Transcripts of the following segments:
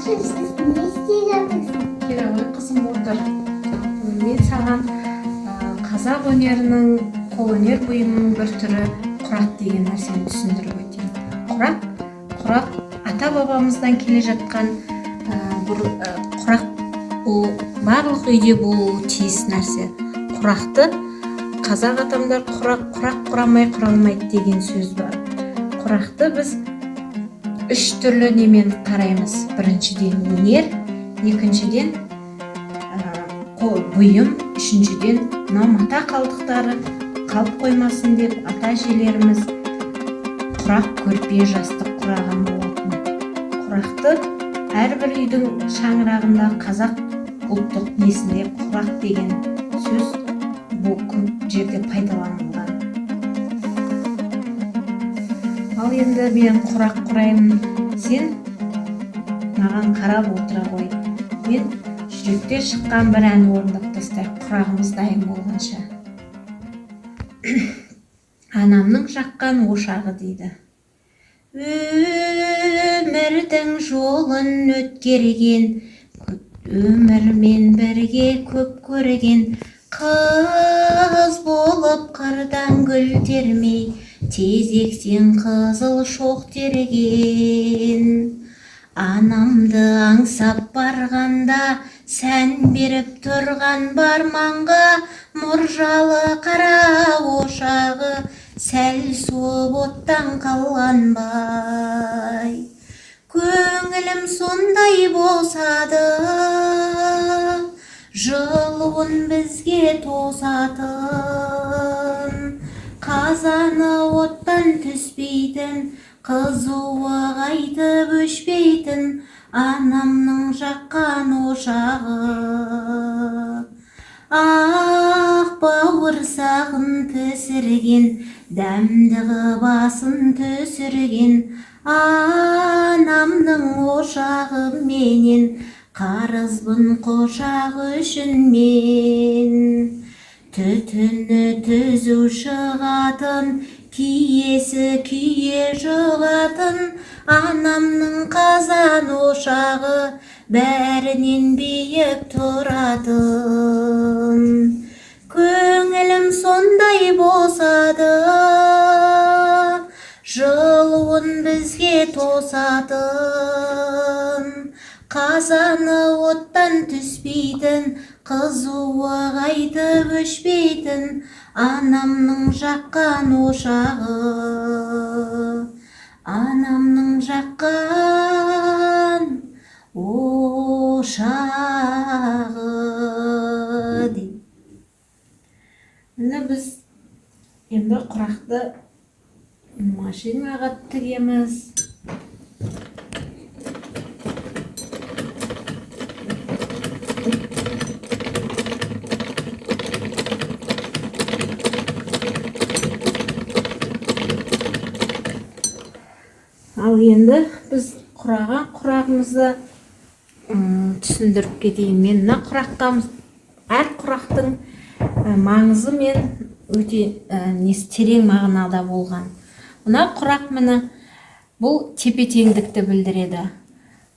Сіз не істеп жатырсыз? Келе ғой қызым отыр. Мен саған қазақ өнерінің, қолөнер бұйымының бір түрі құрақ деген нәрсені түсіндіріп өтейін. Құрақ ата бабамыздан келе жатқан бір құрақ, ол барлық үйде болуы тиіс нәрсе. Құрақты қазақ атамдар құрақ құрамай құралмайды деген сөз бар. Құрақты біз үш түрлі немен қараймыз. Біріншіден өнер, екіншіден бұйым, үшіншіден мына мата қалдықтары қалып қоймасын деп ата-әжелеріміз құрақ, көрпе, жастық құраған болатын. Құрақты әрбір үйдің шаңырағында қазақ ұлттық несінде құрақ деген сөз бұл көп жерде пайдаланылған. Ал енді мен құрақ құраймын, сен маған қарап отыра ғой. Мен жүректен шыққан бір ән орындап тастайық, құрағымыз дайын болғанша. Анамның жаққан ошағы дейді. Өмірдің жолын өткерген, өмірмен бірге көп көрген, қыз болып қырдан гүл термей, тезектен қызыл шоқ терген. Анамды аңсап барғанда, сән беріп тұрған барманға, мұржалы қара ошағы сәл суып оттан қалғанбай. Көңілім сондай босады, жылуын бізге тосатын, қазаны оттан түспейтін, қызуы қайтып өшпейтін анамның жаққан ошағы. Ақ бауырсағын пісірген, дәмді басын түсірген анамның ошағы менен, қарызбын қошағы үшін мен. Түтіні түзу шығатын, киесі күйе жұғатын анамның қазан ошағы бәрінен биік тұратын. Көңілім сондай босады, жылуын бізге тосатын, қазаны оттан түспейтін, қызуы қайтып өшпейтін анамның жаққан ошағы. Анамның жаққан ошағы дейді. Міне біз енді құрақты машинаға тігеміз. Ал енді біз құраған құрағымызды түсіндіріп кетейін. Мен мына құраққа әр құрақтың маңызы мен өте терең мағынада болған. Мына құрақ міне бұл тепе-теңдікті білдіреді.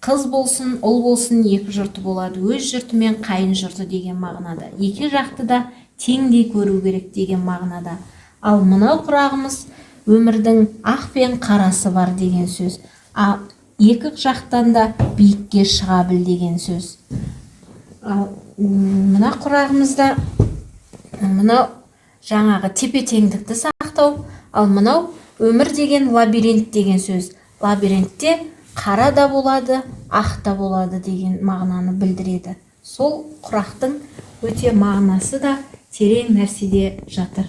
Қыз болсын, ұл болсын, екі жұрты болады. Өз жұрты мен қайын жұрты деген мағынада. Екі жақты да теңдей көру керек деген мағынада. Ал мынау құрағымыз өмірдің ақ пен қарасы бар деген сөз. Екі жақтан да биікке шыға біл деген сөз. Мына құрағымызда мынау жаңағы тепе-теңдікті сақтау, ал мынау өмір деген лабиринт деген сөз. Лабиринтте қара да болады, ақ та болады деген мағынаны білдіреді. Сол құрақтың өте мағынасы да терең нәрседе жатыр.